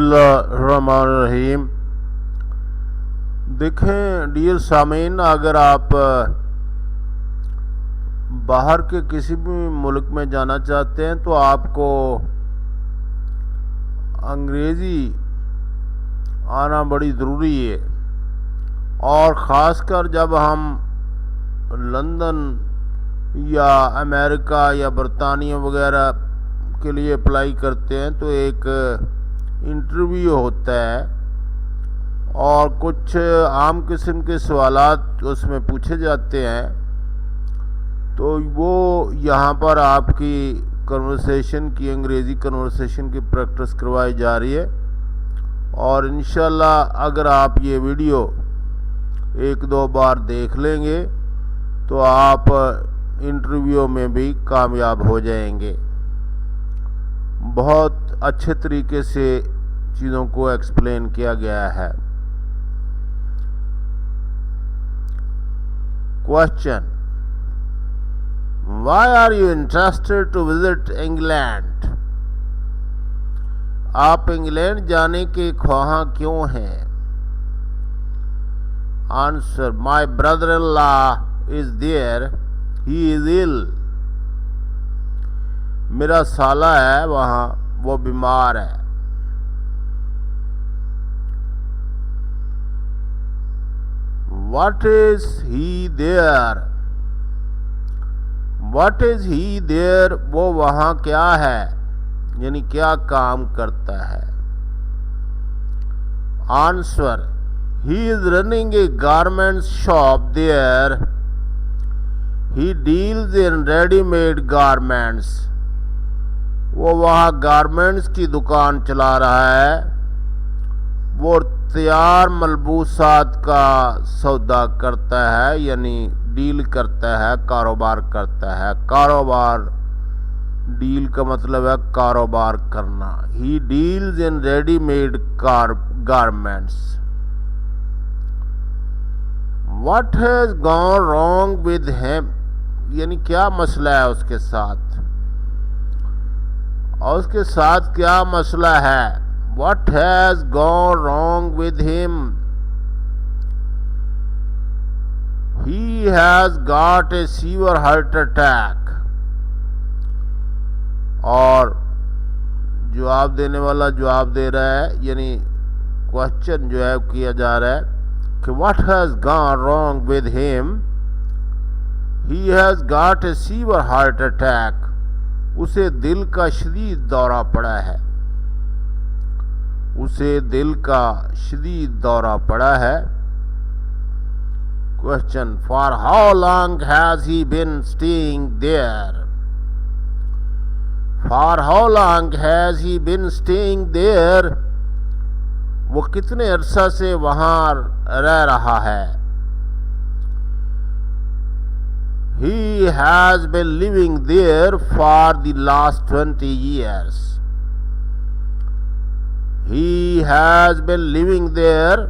बिस्मिल्लाहिर्रहमानिर्रहीम। देखें डियर सामीन, अगर आप बाहर के किसी भी मुल्क में जाना चाहते हैं तो आपको अंग्रेज़ी आना बड़ी ज़रूरी है। और ख़ासकर जब हम लंदन या अमेरिका या बरतानिया वगैरह के लिए अप्लाई करते हैं तो एक इंटरव्यू होता है और कुछ आम किस्म के सवालात उसमें पूछे जाते हैं। तो वो यहाँ पर आपकी कन्वर्सेशन की, अंग्रेज़ी कन्वर्सेशन की प्रैक्टिस करवाई जा रही है। और इंशाल्लाह अगर आप ये वीडियो एक दो बार देख लेंगे तो आप इंटरव्यू में भी कामयाब हो जाएंगे। बहुत अच्छे तरीके से चीज़ों को एक्सप्लेन किया गया है। Question: Why are you interested to visit England? आप इंग्लैंड जाने के ख्वाहां क्यों हैं? Answer: My brother-in-law is there. He is ill. मेरा साला है वहाँ, वो बीमार है। What is he there? What is he there? वो वहाँ क्या है, यानी क्या काम करता है। Answer: He is running a garment shop there. He deals in ready-made garments. वो वहाँ गारमेंट्स की दुकान चला रहा है। वो तैयार मलबूसात का सौदा करता है, यानी डील करता है, कारोबार करता है। कारोबार, डील का मतलब है कारोबार करना। He deals in readymade garments. What has gone wrong with him, यानी क्या मसला है उसके साथ, और उसके साथ क्या मसला है। What has gone wrong with him? He has got a severe heart attack. और जवाब देने वाला जवाब दे रहा है, यानी क्वेश्चन जो है किया जा रहा है कि what has gone wrong with him? He has got a severe heart attack. उसे दिल का शदीद दौरा पड़ा है। उसे दिल का शदीद दौरा पड़ा है। Question: for how long has he been staying there? For how long has he been staying there? वो कितने अरसा से वहां रह रहा है। He has been living there for the last 20 years. He has been living there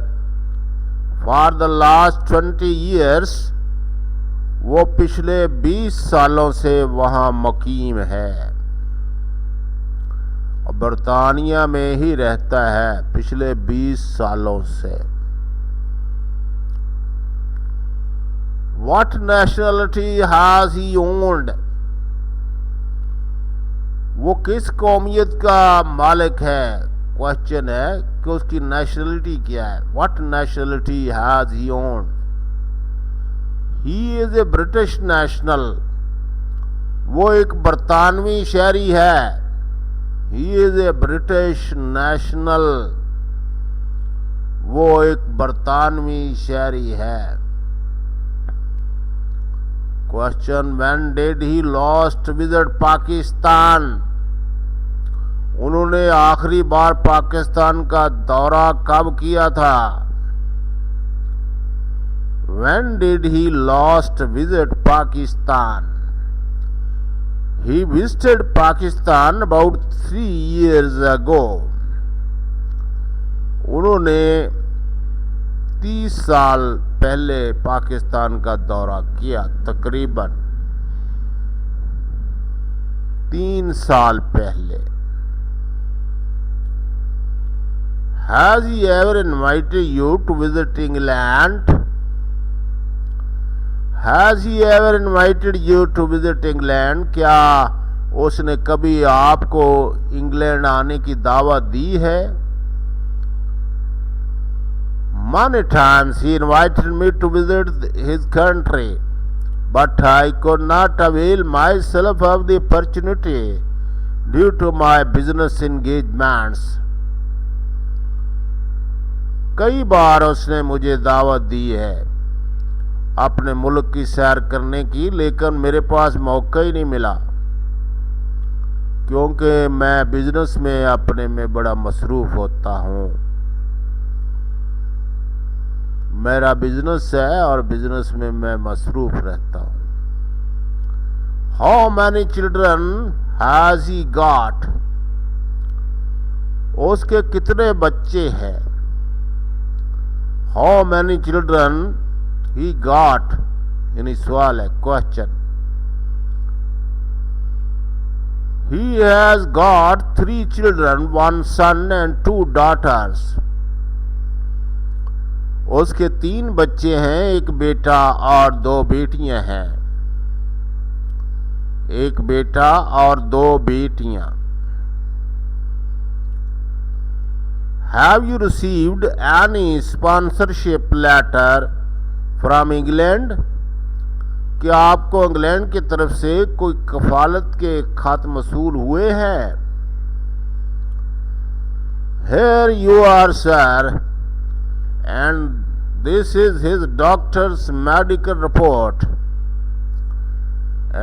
for the last 20 years. वो पिछले 20 सालों से वहाँ मुकीम है और बरतानिया में ही रहता है पिछले 20 सालों से। What nationality has he owned? वो किस कौमियत का मालिक है। क्वेश्चन है कि उसकी नेशनलिटी क्या है। What nationality has he owned? He is a British national. वो एक बरतानवी शहरी है। He is a British national. वो एक बरतानवी शहरी है। Question: When did he last visit Pakistan? उन्होंने आखिरी बार पाकिस्तान का दौरा कब किया था। When did he last visit Pakistan? He visited Pakistan about 3 years ago. उन्होंने 30 साल पहले पाकिस्तान का दौरा किया, तकरीबन 3 साल पहले। Has he ever invited you to visit England? Has he ever invited you to visit England? क्या उसने कभी आपको इंग्लैंड आने की दावत दी है? Many times he invited me to visit his country, but I could not avail myself of the opportunity due to my business engagements. कई बार उसने मुझे दावत दी है अपने मुल्क की सैर करने की, लेकिन मेरे पास मौका ही नहीं मिला क्योंकि मैं बिजनेस में अपने में बड़ा मसरूफ होता हूँ। मेरा बिजनेस है और बिजनेस में मैं मसरूफ रहता हूँ। How many children has he got? उसके कितने बच्चे हैं? How many children he got, यानी सवाल है, question. He has got 3 children, 1 son and 2 daughters. उसके 3 बच्चे हैं, एक बेटा और 2 बेटियां हैं। एक बेटा और 2 बेटियां। Have you received any sponsorship letter from England? क्या आपको इंग्लैंड की तरफ से कोई कफालत के खत मसूल हुए हैं? Here you are, sir, and this is his doctor's medical report.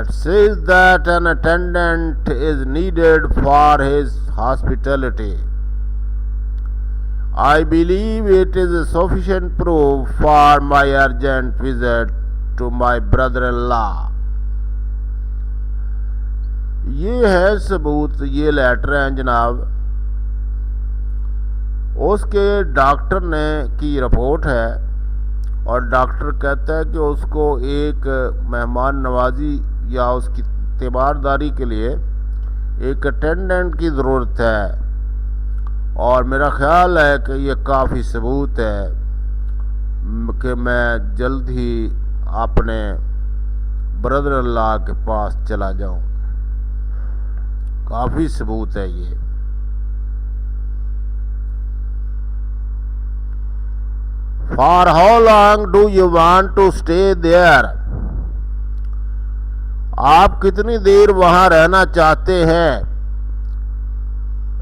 It says that an attendant is needed for his hospitality. I believe it is a sufficient proof for my urgent visit to my brother-in-law. ये है सबूत, ये letter है जनाब। उसके doctor ने की report है और डॉक्टर कहता है कि उसको एक मेहमान नवाजी या उसकी तीमारदारी के लिए एक अटेंडेंट की ज़रूरत है, और मेरा ख्याल है कि ये काफ़ी सबूत है कि मैं जल्द ही अपने ब्रदर अल्लाह के पास चला जाऊं। काफ़ी सबूत है ये। For how long do you want to stay there? आप कितनी देर वहां रहना चाहते हैं?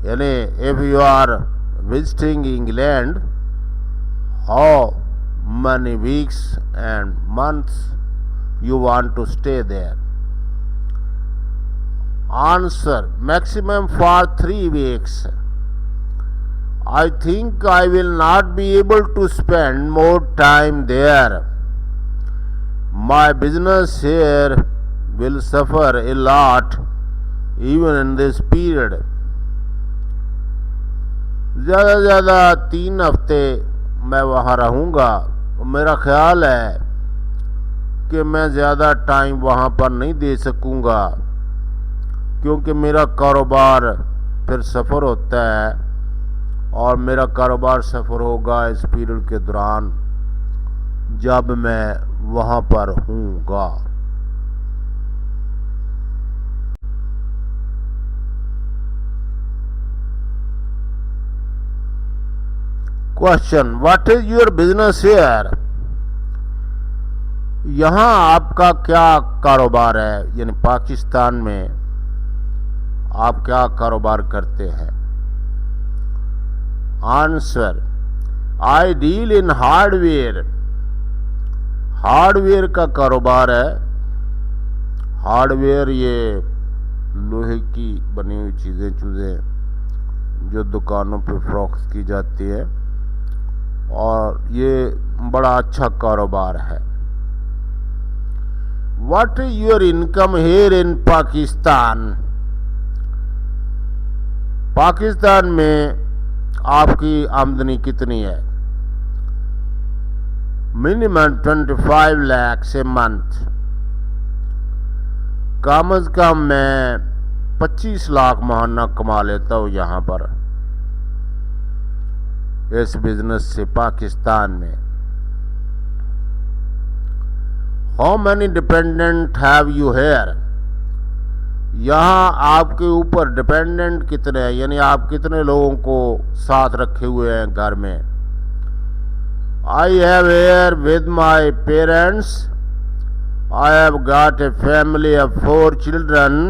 यानी if you are visiting England, how many weeks and months you want to stay there? Answer: maximum for 3 weeks. I think I will not be able to spend more time there. My business here will suffer a lot even in this period. ज़्यादा से ज़्यादा 3 हफ्ते मैं वहाँ रहूँगा। मेरा ख्याल है कि मैं ज़्यादा टाइम वहाँ पर नहीं दे सकूँगा क्योंकि मेरा कारोबार फिर सफ़र होता है और मेरा कारोबार सफ़र होगा इस पीरियड के दौरान जब मैं वहाँ पर हूँगा। Question: what is your business here? यहाँ आपका क्या कारोबार है, यानी पाकिस्तान में आप क्या कारोबार करते हैं? Answer: I deal in hardware. Hardware का कारोबार है। हार्डवेयर ये लोहे की बनी हुई चीज़ें जो दुकानों पे फरोख्त की जाती है और ये बड़ा अच्छा कारोबार है। What is your income here in Pakistan? Pakistan में आपकी आमदनी कितनी है? Minimum 25 lakh a month. कम अज कम मैं 25 लाख महाना कमा लेता हूँ यहाँ पर। इस बिजनेस से पाकिस्तान में। How many dependent have you here? यहाँ आपके ऊपर डिपेंडेंट कितने हैं, यानी आप कितने लोगों को साथ रखे हुए हैं घर में। I have here with my parents. I have got a family of 4 children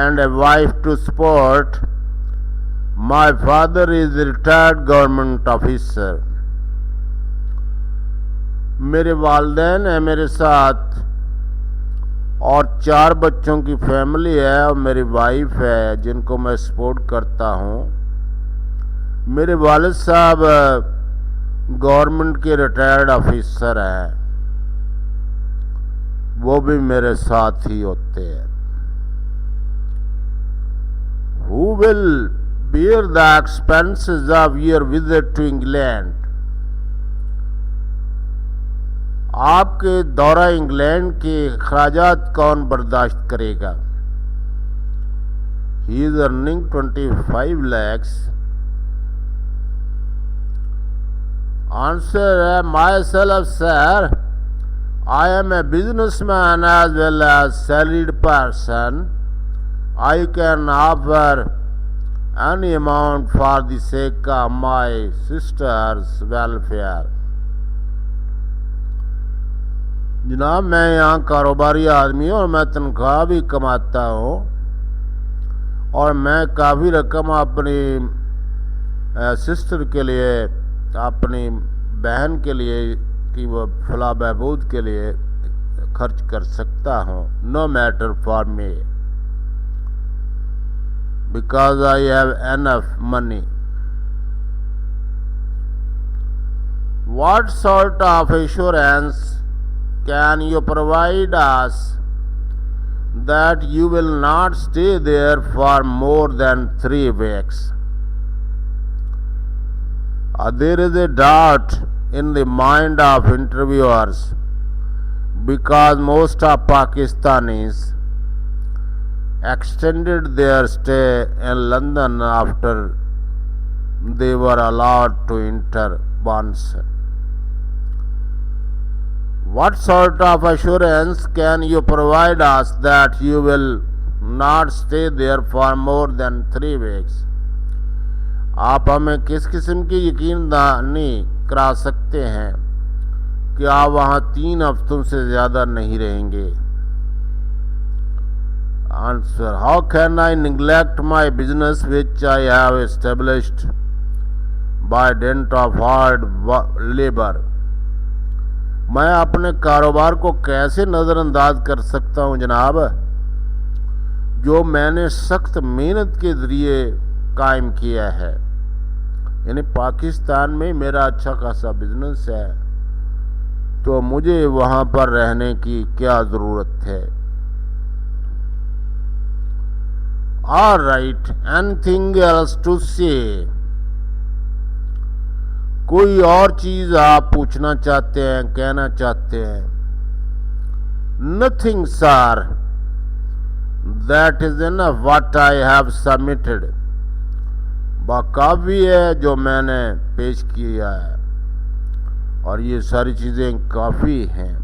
and a wife to support. My father is a retired government officer. मेरे वालिदैन हैं मेरे साथ और 4 बच्चों की फैमिली है और मेरी वाइफ है जिनको मैं सपोर्ट करता हूँ। मेरे वालिद साहब गवर्नमेंट के रिटायर्ड ऑफिसर हैं, वो भी मेरे साथ ही होते हैं। Who will bear the expenses of your visit to England? आपके दौरा इंग्लैंड के खराजात कौन बर्दाश्त करेगा? He is earning 25 lakhs. Answer: myself, sir. I am a businessman as well as salaried person. I can offer any amount for the sake of my sister's welfare. जनाब, मैं यहाँ कारोबारी आदमी हूँ और मैं तनख्वाह भी कमाता हूँ और मैं काफ़ी रकम अपनी सिस्टर के लिए, अपनी बहन के लिए कि वो फलाह बहबूद के लिए खर्च कर सकता हूँ। No matter for me because I have enough money. What sort of assurance can you provide us that you will not stay there for more than 3 weeks? There is a doubt in the mind of interviewers because most of Pakistanis extended their stay in London after they were allowed to enter once. What sort of assurance can you provide us that you will not stay there for more than 3 weeks? आप हमें किस किस्म की यकीन दहानी करा सकते हैं कि आप वहाँ 3 हफ्तों से ज़्यादा नहीं रहेंगे? Answer: how can I neglect my business which I have established by dint of hard labor? मैं अपने कारोबार को कैसे नज़रअंदाज कर सकता हूँ जनाब, जो मैंने सख्त मेहनत के ज़रिए कायम किया है। यानी पाकिस्तान में मेरा अच्छा खासा बिजनेस है, तो मुझे वहाँ पर रहने की क्या ज़रूरत है। All right, anything else to say? कोई और चीज आप पूछना चाहते हैं, कहना चाहते हैं? Nothing, sir. That is enough what I have submitted. काफ़ी है जो मैंने पेश किया है और ये सारी चीज़ें काफ़ी हैं।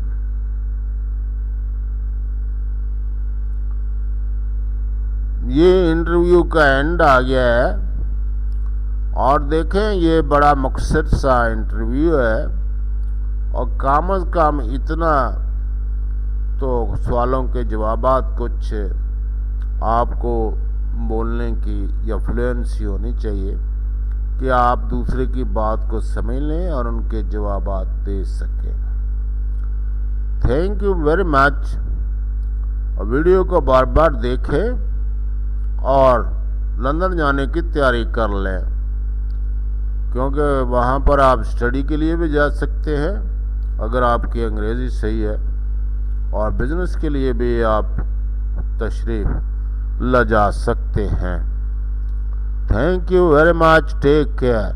ये इंटरव्यू का एंड आ गया है और देखें ये बड़ा मकसद सा इंटरव्यू है और कम अज़ कम इतना तो सवालों के जवाबात कुछ आपको बोलने की या फ्लुएंसी होनी चाहिए कि आप दूसरे की बात को समझ लें और उनके जवाबात दे सकें। Thank you very much. Video को बार बार देखें और लंदन जाने की तैयारी कर लें, क्योंकि वहाँ पर आप स्टडी के लिए भी जा सकते हैं अगर आपकी अंग्रेज़ी सही है, और बिज़नेस के लिए भी आप तशरीफ़ ला जा सकते हैं। Thank you very much, take care.